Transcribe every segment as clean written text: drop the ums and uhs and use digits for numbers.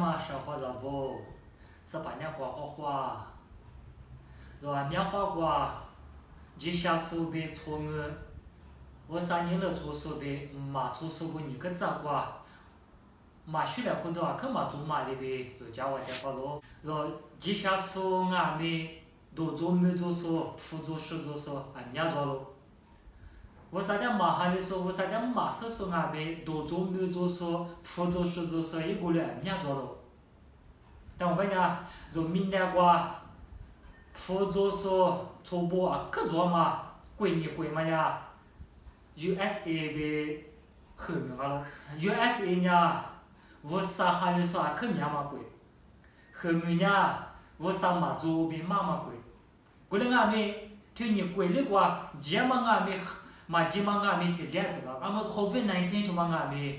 嘛生活了不？是把那瓜花花，若棉花瓜，你下手边错我，我啥年了做手边，嘛做手不你个咋瓜？嘛许了可多啊，可嘛做嘛的呗，就叫我的话咯。若你下手俺们多做没做手，不做事做手，俺伢做咯。我啥点麻烦的说，我啥点麻事说俺们多做没做说，不做事做说，一个人俺伢做咯。但我跟你讲，若明年瓜，不做说，错不啊，可做嘛，贵你贵嘛呀？USA 的后面个咯，USA 呢，我啥哈的说啊，可伢嘛贵，后面呢，我啥嘛做比嘛嘛贵，过来俺们听你贵的瓜，节嘛俺们。嘛，基本俺们提两个了，俺们 COVID-19 就把俺们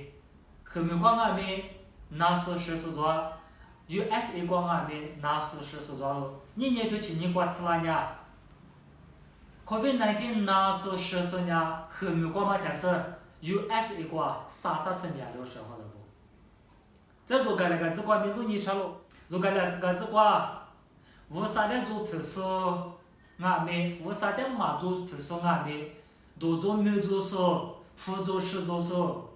后面光俺们拿是实施做 ，USA 光俺们拿是实施做了，年头去你瓜吃了呢 ，COVID-19 拿是实施呢，后面光嘛但是 USA 瓜啥子子面了说好了不？这如果那个子瓜没做你吃了，如果那个子瓜，为啥的做不是俺们，为啥的嘛做不是俺们？多做没做说，不做事做说，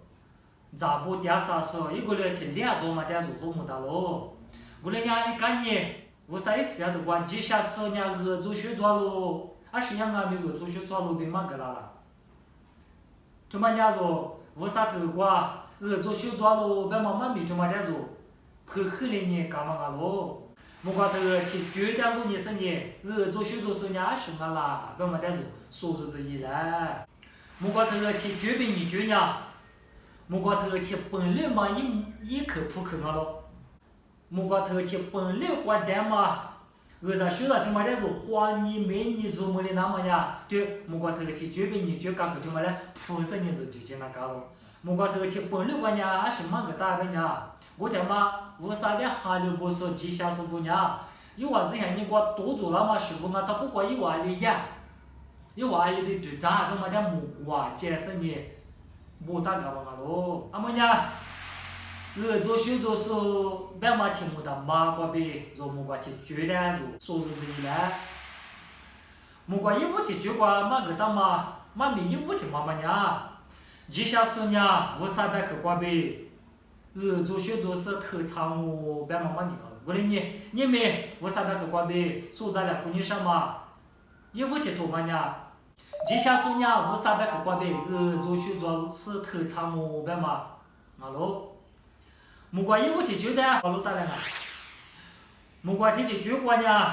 咋不点啥说？一个人去两做嘛，点做多么大咯？我的压力干呢？我啥意思呀？都管几下说呢？恶做学做咯，还是让俺们恶做学做咯，别嘛个啦啦？他妈伢说，为啥头瓜恶做学做咯？别妈妈咪他妈点做，不后来呢干嘛个咯？木瓜头去绝点路呢是呢，恶做学做说呢是嘛啦？别嘛点做。说说这一来，木瓜头去绝边你绝呢，木瓜头去本来嘛一口扑口嘛咯，木瓜头去本来瓜蛋嘛，啥学啥他妈的说花你美你做么的那么呢？对，木瓜头去绝边你绝干口他妈的扑死你就就那干咯，木瓜头去本来瓜呢是嘛个大个呢？我他妈为啥的哈流不说几下说不呢？有娃子像你瓜多做了嘛是不嘛？他不管有娃的呀。你话里边就咋个嘛点木瓜，这是你木大个嘛咯？阿么呢？恶做学做说，别嘛听不到麻瓜呗，若木瓜去绝了就说是这一来。木瓜一屋去绝瓜嘛个当嘛，嘛没一屋去嘛嘛呢？一下说呢，为啥别去瓜呗？恶做学做是偷藏我，别嘛嘛你我的你们为啥别去瓜呗？说咱俩姑娘什么？一屋去多嘛呢？这下说呢，为啥别去瓜呗？恶做学做是偷藏我别嘛？啊喽，木瓜一屋去绝的，好路打来了。木瓜提去绝瓜呢，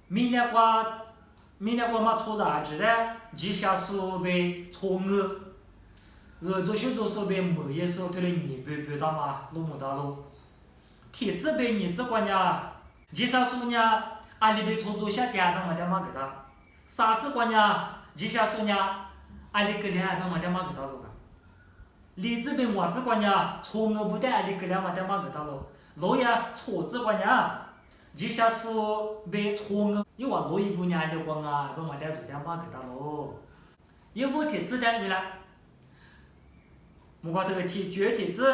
明年瓜嘛错啥子嘞？这下说呗错恶做学做说呗没也说对了你别打嘛，弄么打喽？铁子呗你这瓜呢？这下说呢，阿里边错做下点那么点嘛给他，啥子瓜呢？这下说呢，阿里个两那么点嘛个道路个，李子边娃子管呢，错我不得阿里个两么点嘛个道路，老呀错子管呢，这下说被错我，有话老一姑娘的光啊，不么点做点嘛个道路，一屋铁子的你啦，木瓜头铁绝铁子，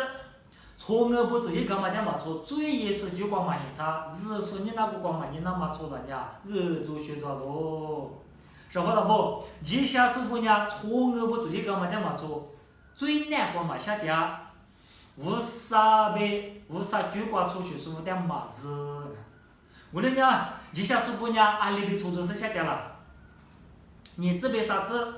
错我不做一个嘛点嘛错，最也是就光嘛现差，日说你那个光嘛你那么错了呢，做学着咯。说好了不？这下是不呢？错误不做一个嘛点嘛做，最难过嘛下点，为啥绝瓜错学说点嘛子？我的呢，这下是不呢？阿里边错做是下点了，你这边啥子？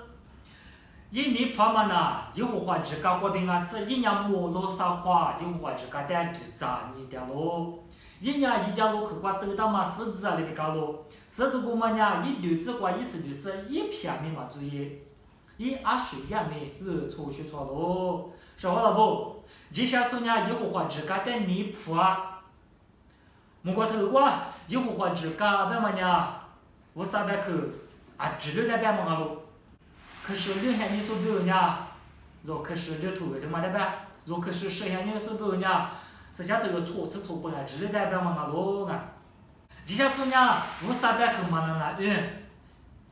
一年发嘛呢？一户话自家过边啊是一年莫落啥话，一户话自家点就咋你点咯？一年一家落去瓜得到嘛狮子啊那边搞咯，狮子过嘛呢，一驴子瓜意思就是一片面嘛注意，一20样面错学错咯，说好了不？这下说呢，一户话自家点你铺啊，木瓜头瓜，一户话自家别嘛呢，为啥别去啊？治疗那边嘛咯？可是留下你手表呢？若可是留头的嘛那边，若可是摄下你手表呢？是下头个错是错不来，治疗那边嘛咯啊？这下说呢，为啥别去嘛那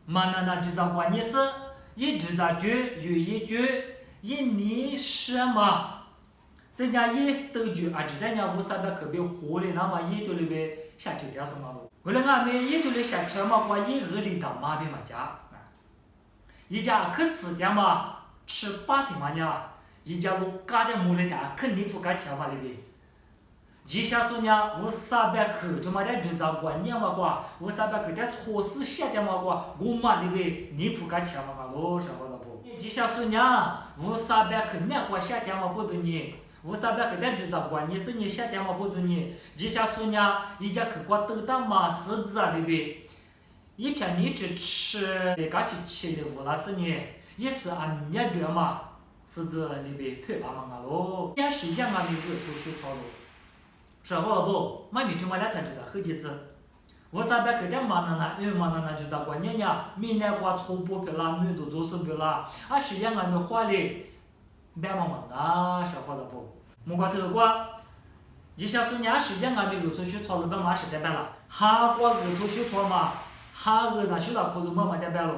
嘛那制造关键是，一制造局有一局，一年什么？人家也都就知道人家5300克别活的，那么也都那边下酒店什么咯。为了俺们也都来下车嘛，过也饿里到马边嘛家，一家去4天嘛，吃8天嘛呢，一家都干点木的天，肯定不敢吃嘛那边。一下说呢，5300克就嘛点就咋过年嘛过，5300克点措施下点嘛过，我嘛那边你不敢吃嘛咯，是不是不？一下说呢，5300克年过下点嘛不多呢。5300克点就咋过年是你下点嘛不多呢？一下说呢，一家去过豆蛋嘛狮子啊那边，一天你只吃那个去的那是呢，也是按面对嘛，狮子那边配那嘛咯，也是一样啊，那个做水草咯。说好了不？妈咪就买2天就在后几次，5300克点嘛那就咋过年呢？明年过初步票啦，每都做手表啦，是一样啊，没花的。别忙啊，说好了不？木瓜头瓜，一下是年时间俺们又出去炒了半嘛是得办了，韩国又出去炒嘛，韩国咱学了可就慢得办了，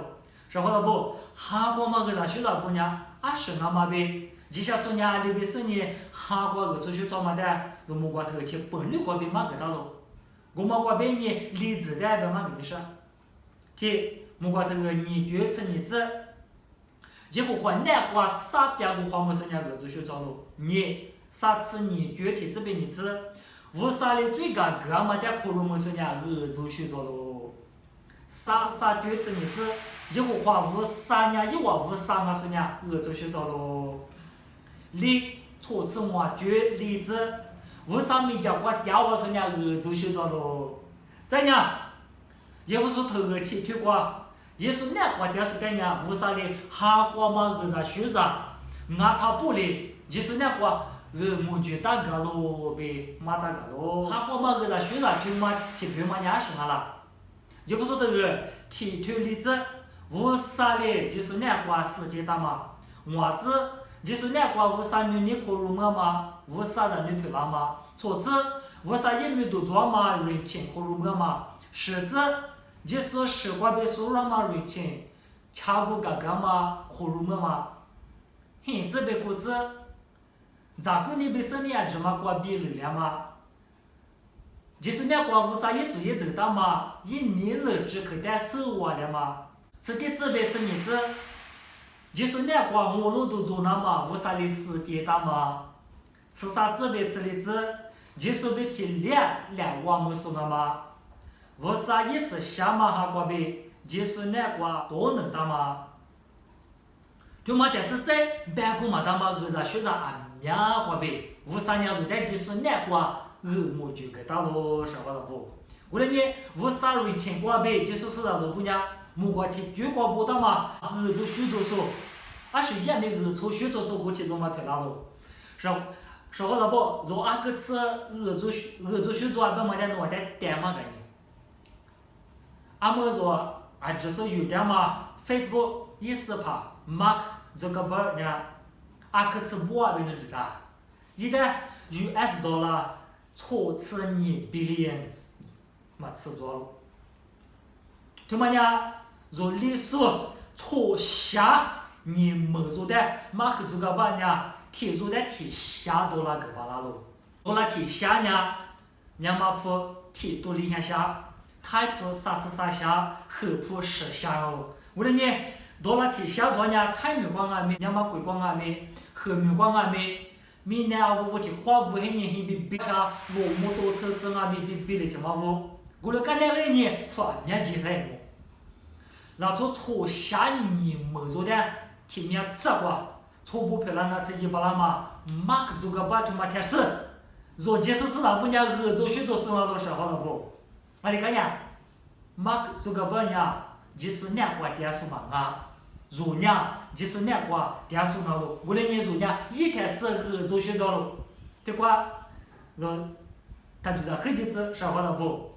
说好了不？韩国嘛个咱学了不呢？是俺嘛呗，一下是年那边是呢，韩国又出去炒嘛的，那木瓜头去本地嗰边嘛个到了，我们嗰边呢荔枝的边嘛个的事，去木瓜头你觉吃你吃。结果换南瓜啥别个黄么是人家儿子学着了，你啥吃你具体这边你吃，无啥的最高个么点可能么是人家儿子学着了，啥具体你吃，结果话无啥呢，一话无啥么是人家儿子学着了，梨错吃么举例子，无啥没叫过掉话是人家儿子学着了，再呢，也不是头个去推过。也是南瓜点是干呢，无啥的，韩国嘛个啥学啥，俺他不嘞，就是南瓜木具大个咯呗，马大个咯，韩国嘛个啥学啥，推嘛提推嘛伢是俺啦，也不是这个提推例子，无啥的，就是南瓜世界大嘛，袜子就是南瓜无啥女的可入么嘛，无啥的女配啦嘛，错子无啥也没都做嘛，人情可入么嘛，柿子。就是时光被收入嘛瑞钱，恰过嘎嘎嘛，可入么嘛，现在被股子，咋个你被生意啊这么过比了了嘛？就是那光无啥也做也得到嘛，一年了只可带手腕了嘛，吃点这边吃日子，就是那光我路都做那嘛，无啥的时间大嘛，吃啥这边吃日子，就是被提两万么说了嘛。无啥也是下嘛哈瓜呗，就是南瓜都能打嘛。就嘛但是在别个嘛打嘛，个啥学啥按面瓜呗，无啥年路的就是南瓜么就给打咯，晓得不？过来呢，无啥人情瓜呗，就是啥子不呢？木瓜提猪瓜不打嘛，就许多说，是也没错许多说过去做嘛偏拉咯，说了不？若个吃做许多本嘛的弄的点嘛个呢？俺们说就是有点嘛 ，Facebook 也是怕 Mark Zuckerberg 呢，去吃我那边的啥，一旦 US dollar 错吃你 billions， 嘛吃多了，对么呢？若历史错下你没做的 Mark Zuckerberg 呢，提出的提下多了个巴拉咯，多了提下呢，伢嘛不提多里向下。太普啥吃啥下，后普是下哦。为了呢，多了提下做呢，太没光俺们，要么贵光俺们，后没光俺们。明年我提花五黑年比下，我多车子俺们比的怎么我？过了干点来呢，发面积噻我。那错下你没做的，提面吃过，错不漂亮那是一巴拉嘛，马克做个把他妈天使，若就是那不呢，做许多事嘛都是好了不？你看呀，马克这个本呀，就是两个电视嘛啊，如呢就是两个电视那路，为了你如呢，一开始做学着了，对吧？他就是很几次说话了不？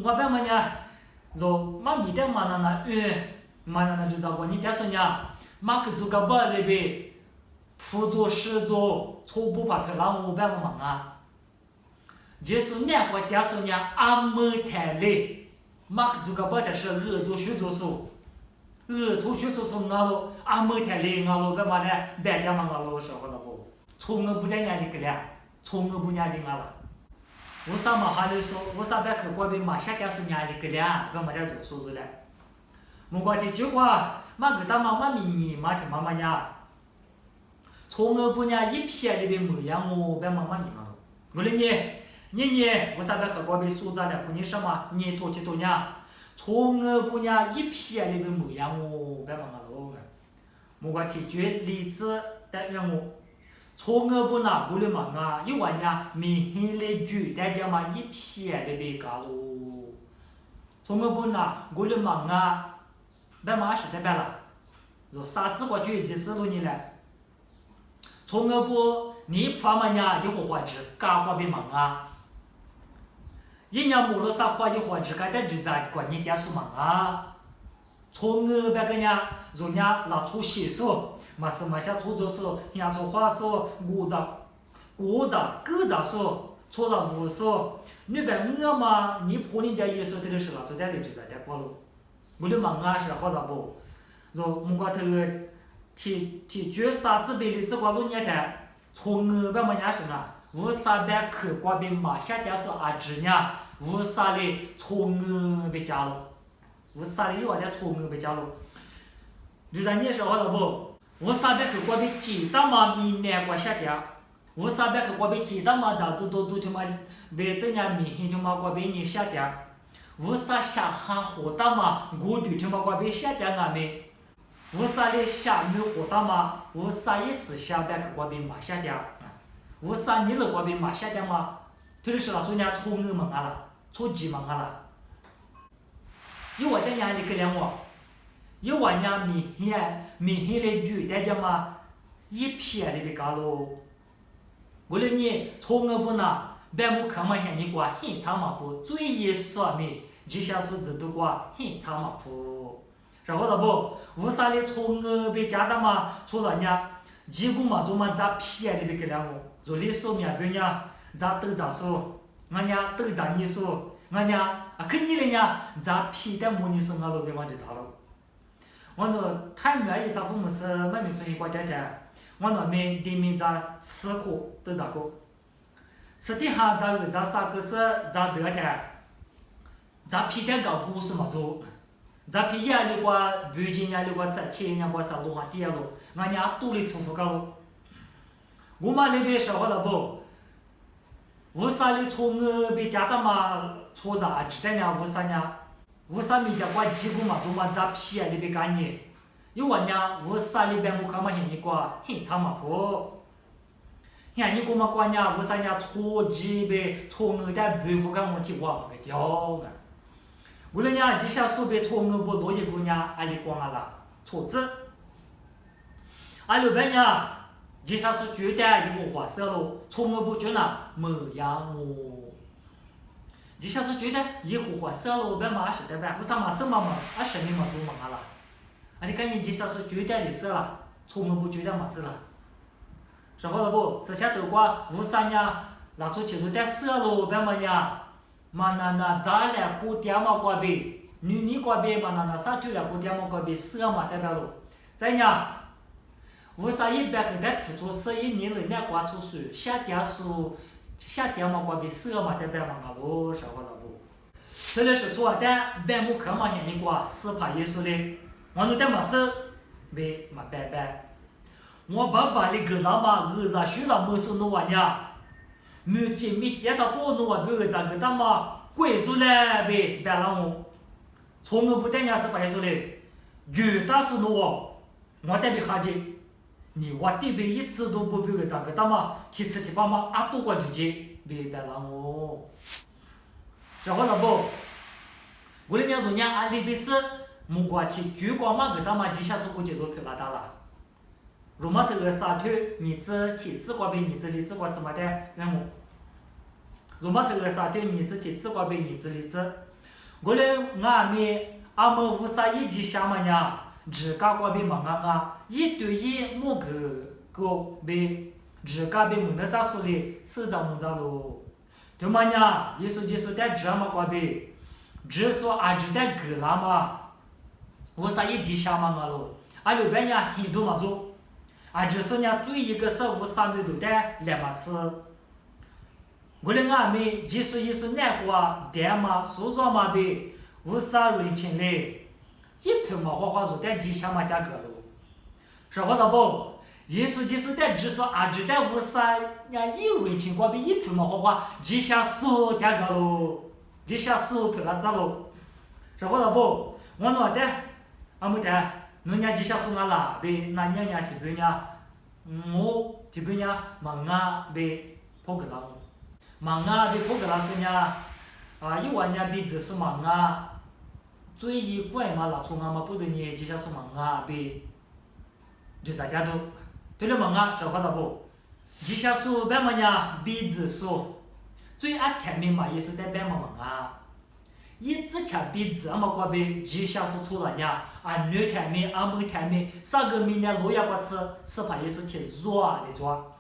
我本么呢，马米的嘛那就找过你电视呢，马克这个本那边，辅助使做初步发票让我本么忙啊。就是两个电视呢，俺们台嘞，马克这个不的是做学做手，做学做手俺们台嘞，俺们干嘛呢？白天嘛俺们说好了不？从我不在家里个了，从我不家里了。为啥嘛哈里说，为啥别去过边嘛下点是家里个了，别没得做数字了。我讲这句话，嘛个他妈妈明年嘛听妈妈呀，从我不家一片里边没样我别妈妈明了。我的你为啥别去过边数字了？过年什么？你多几多年？从我不家一片里边没样我别妈妈喽。我讲这句例子代表我。从我不拿过来嘛啊，一万年明显的句，大家嘛一片的别搞咯。从我不拿过来嘛啊，别嘛是代表了，若啥子个句就是咯你嘞。从我不你发嘛呀，一伙话子搞过别嘛啊，一年没了啥话一伙子搞的就在过年点数嘛啊，从我别个呀，若呀拿出写手。嘛是嘛下错着说，伢错话说，我咋各咋说，错了无说，你别我嘛，你破人家也说这个事了，就在里就在点过咯。我的嘛俺是好咋不？若我讲头个提举啥子别的这个路年台，从我别么伢是嘛，无啥别去过边嘛下点说啊子伢，无啥的从我别家咯，无啥的有话点从我别家咯，就在你说好咋不？为啥别去过边记得嘛？明年过夏天，为啥别去过边记得嘛？咋都他妈别这样明显他妈过边年夏天，为啥下寒活大嘛？我对他妈过边夏天俺们，为啥的下雨活大嘛？为啥也是下别去过边嘛夏天？为啥你那过边嘛夏天嘛？就是那中间错我们啊了，错几嘛啊了，有我在家里给两我。一万年明显的雨，大家嘛一片的别搞咯。我的你从我不拿，别木看嘛像你过很长嘛不，最也说明这些数字都过很长嘛不。然后了不，为啥的从我别家的嘛，除了伢，结果嘛就嘛咋片的别给了我，若你说面别伢咋都咋说，俺伢都咋你说，俺伢啊跟你的伢咋片的么你说俺都别忘记咋了。我那太远一啥父母是没没说一个点点，我那边里面咋吃过都咋个，吃的哈咋个咋啥个是咋得的，咋皮点搞故事嘛做，咋皮一的话，北京人的话吃，前人话吃路上点咯，俺家多的出户搞咯，我们那边说好了不，为啥的从我边家的嘛，错啥子的呢？为啥呢？为啥没家过几个嘛，就嘛咋皮那边干呢？有话呢，为啥那边我看嘛像你过很长嘛不？像你过嘛过呢，为啥呢？错几边错我的背负干我提我个屌啊！为了呢，这下手边错我不落一个呢，阿里光啊啦，错子。阿六边呢，这下是绝对一个花色咯，错我不觉得没样哦。这下是觉得一户花色了，别嘛是的呗，为啥嘛是嘛嘛，啊生命嘛做嘛了，啊你赶紧这下是觉得的事了，从我不觉得嘛事了，是好了不？这下都过为啥呢？拿出去都带色了，别嘛呢？嘛那咱俩过点嘛过呗，你过呗嘛那啥就俩过点嘛过呗，色嘛代表了，再呢？为啥一边给他提出色一年了，那挂出水，下点数。下点嘛，关闭色嘛，代表嘛个咯，啥个啥不？这里是做的，别木看嘛，像你过是怕耶稣的，我那点嘛事，别嘛拜拜。我爸爸的个那嘛，儿子学了没说弄完呀，没见到过弄完，别儿子个他嘛，鬼说嘞别让我，从我不带伢是怕耶稣的，绝大是弄我代表哈姐。你我这边一直都不别个咋个的嘛，提吃提饱嘛，多过自己，别让我。晓得了不？我那边说伢阿里边是木瓜提烛光嘛个的嘛，几下是估计都漂大了。如嘛头个沙腿，你只提自瓜边你这里自瓜吃嘛的，那么。如嘛头个沙腿，你只提自瓜边你这里只。我嘞俺们阿么无啥一级下嘛呢？自家过边嘛啊，一对一某个别自家边没那咋说的，是咋么咋咯？对嘛呢？也说在这嘛过边，只说俺只在个那嘛，为啥一级下嘛咯？俺那边呢很多嘛做，就是呢最一个是53米多的两码次。我的俺们即使是南瓜、蛋嘛、蔬菜嘛呗，50人情嘞，一票嘛花花入在几千嘛价格喽，是或者不？意思就是在只是只在50人人情过比一票嘛花花几千数价格喽，几千数票那子喽，是或者不？我弄的，没得，人家几千数那啦呗，那人家这边呢，我这边呢，忙呗，跑个啦。忙呗破个那是呢，一万呢比只是忙最一怪嘛那从嘛不得呢，就像是忙呗，就大家都，对了忙说话了不？就像是别么呢比只说，最甜蜜嘛也是在别么忙一直吃比只么过呗，就像是出了呢，女甜蜜没甜蜜，啥个明年路要过吃，是怕也是挺弱的做。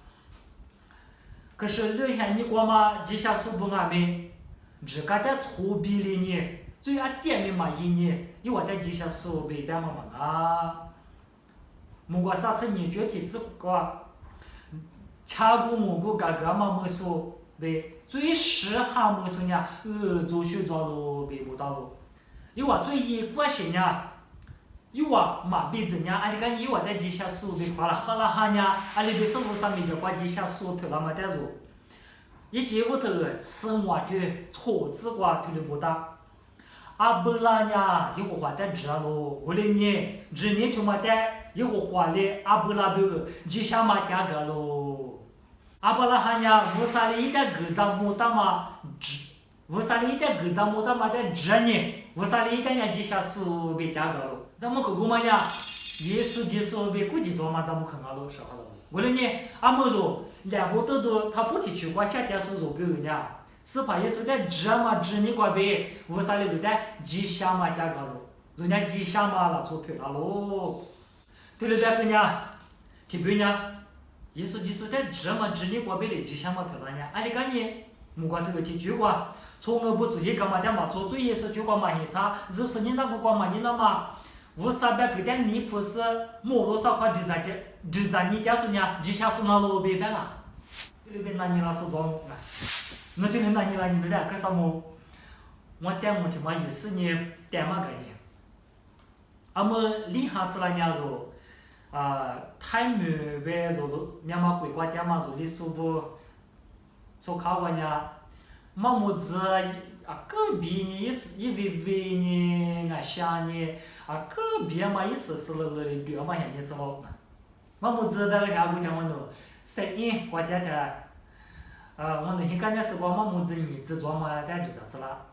可是留下你过嘛，就像是不俺们，这个在错比的呢，最点名嘛一年，因为在就像是被别么没过啥次呢，具体只个，吃过蘑菇个嘛没说呗，最适合没说呢，做学做咯呗不到咯，因为最一关系呢。有嘛比子呢？你看有在几下数被夸了，把那哈呢，你别生活上面就挂几下数票那么带入，一节屋头吃馍的错字瓜头的不大，不啦呢，一会花在这咯，我的呢，这年就么带，一会花的不啦别个，几下嘛价格咯，不啦哈呢，无啥的一点个张没大嘛，无啥的一点个张没大嘛在这呢，无啥的一点呢几下数被价格咯。咱们去过嘛呀？也是就是被估计做嘛，咱们去那咯，是好了。为了呢，没说两步都他不提去过下点是做别人呢，是怕也是在这嘛，这你过呗，为啥的就在几下嘛价格咯？人家几下嘛那钞票了咯。对了，但是呢，这边呢，也是就是在这嘛，这你过呗的几下嘛票了呢？你看呢，没过头个提去过，从我不注意干嘛的嘛，从最也是去过嘛一查，就是你那个过嘛你那嘛。5300个点你不是马路上块就在你家是呢，就像是那路边了，那边那你那是装那就那你那你都在干什么？我点我他妈有时呢点嘛个呢，么厉害子了呢就太美呗就面嘛鬼瓜点嘛就你说不，做卡过呢，么子。个别呢也是一微微呢，想呢，个别嘛也是了的嘛像你知道嘛么子那个家不听我弄，声音关键的，我那些刚才是讲么子你只做嘛但就这子了，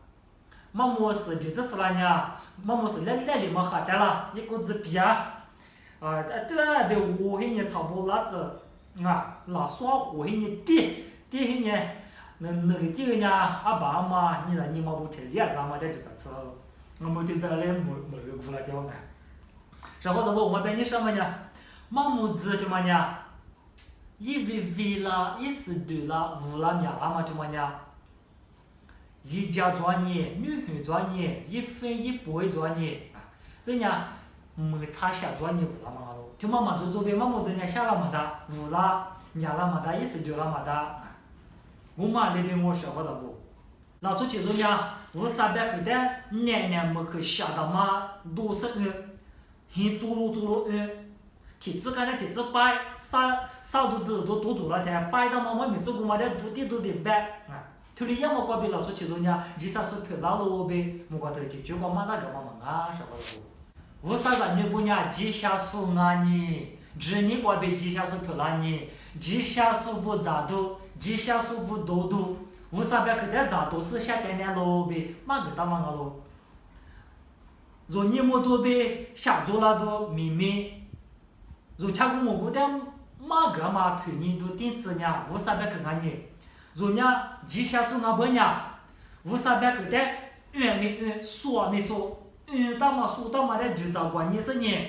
么是就这次了呢，么是来的嘛哈的了，一个字别，对别我给你差不多那子，那耍火给你点呢。那个这个呢，爸嘛，你嘛不听，你咱嘛在这吃了，我没听别人没有过来叫呢。然后我跟你说嘛呢，么子就嘛呢，一微啦，一时对啦，无啦面啦嘛就嘛呢，一家专业，女孩专业，一分一杯专业，这呢没差下专业无啦嘛咯，就嘛做边么子呢下了嘛的，无啦，面啦嘛的，一时对啦嘛的。我妈那边我说好了不，那出去人家5300块的，年没去下到嘛多少先走路提子干的提子摆，少都子都多做了的，摆到嘛没走过嘛的都得摆头里要么过边那出去人家，至少是票那路呗，没过头就就光嘛那个嘛说好了不，50人不呢，几下数呢？这你过边几下数票那呢？几下数不咋多。几下数不多，5300块的咋都是下点点咯呗，嘛个大嘛个咯。若你么多呗，下做了都明明。若吃过蘑菇的嘛个嘛便宜都顶子呢，5300块呢。若呢几下数那不呢，5300块的圆没圆，说没说，大嘛说大嘛的就咋管你是呢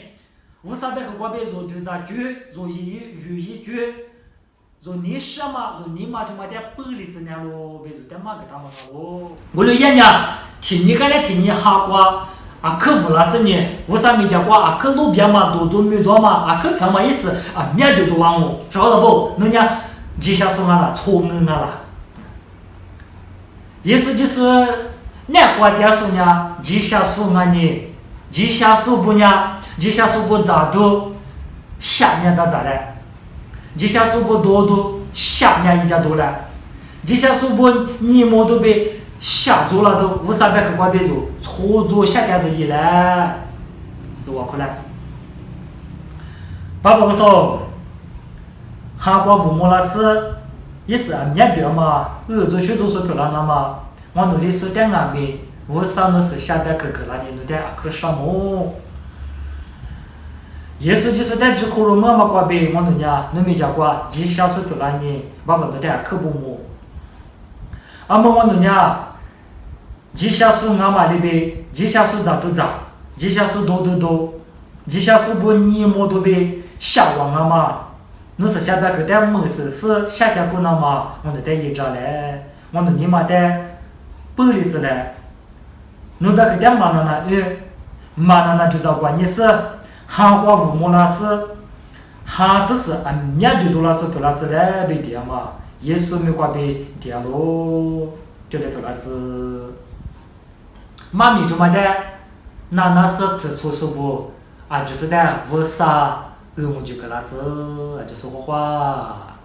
？5300块过边若就咋绝，若一绝。若你什么，若你妈他妈的玻璃子呢咯，别说的嘛个他妈个咯。我留言呢，听你个来听你哈瓜，啊，可无那是呢，为啥没讲过啊？可路边嘛，多做没做嘛，啊，可他妈意思啊，面对多往我，晓得不？人家几下说俺了，错俺了。意思就是，那国家说呢，几下说俺呢，几下说不呢，几下说不咋多，下面咋嘞？几下说不多，下面一家多了，几下说不你么都被下做了都，为啥别去管别做？错做下点都一来，都挖苦来。爸爸我说，韩国父母那是。也是啊，面表嘛，做学都是漂亮的嘛。我努力是点安排，为啥那是下边去那里那点去什么？也是就是在只可罗么嘛，关闭我努呀，你没讲过，几下是漂亮的，爸爸那点去不么？啊么我努呀，几下是俺妈里边，几下是咋都咋，几下是多，几下是不你么都被下完了嘛？那是下边去点么事是下边过那嘛，我那点一张嘞，我那你妈点玻璃子嘞，那边去点嘛那就找关键是韩国父母那是，还是按面对多那是不那子嘞被点嘛，也是没关被点咯，就得不那子，妈咪就嘛的，那是不错是不，啊就是的为啥？我就跟他子，就是画画。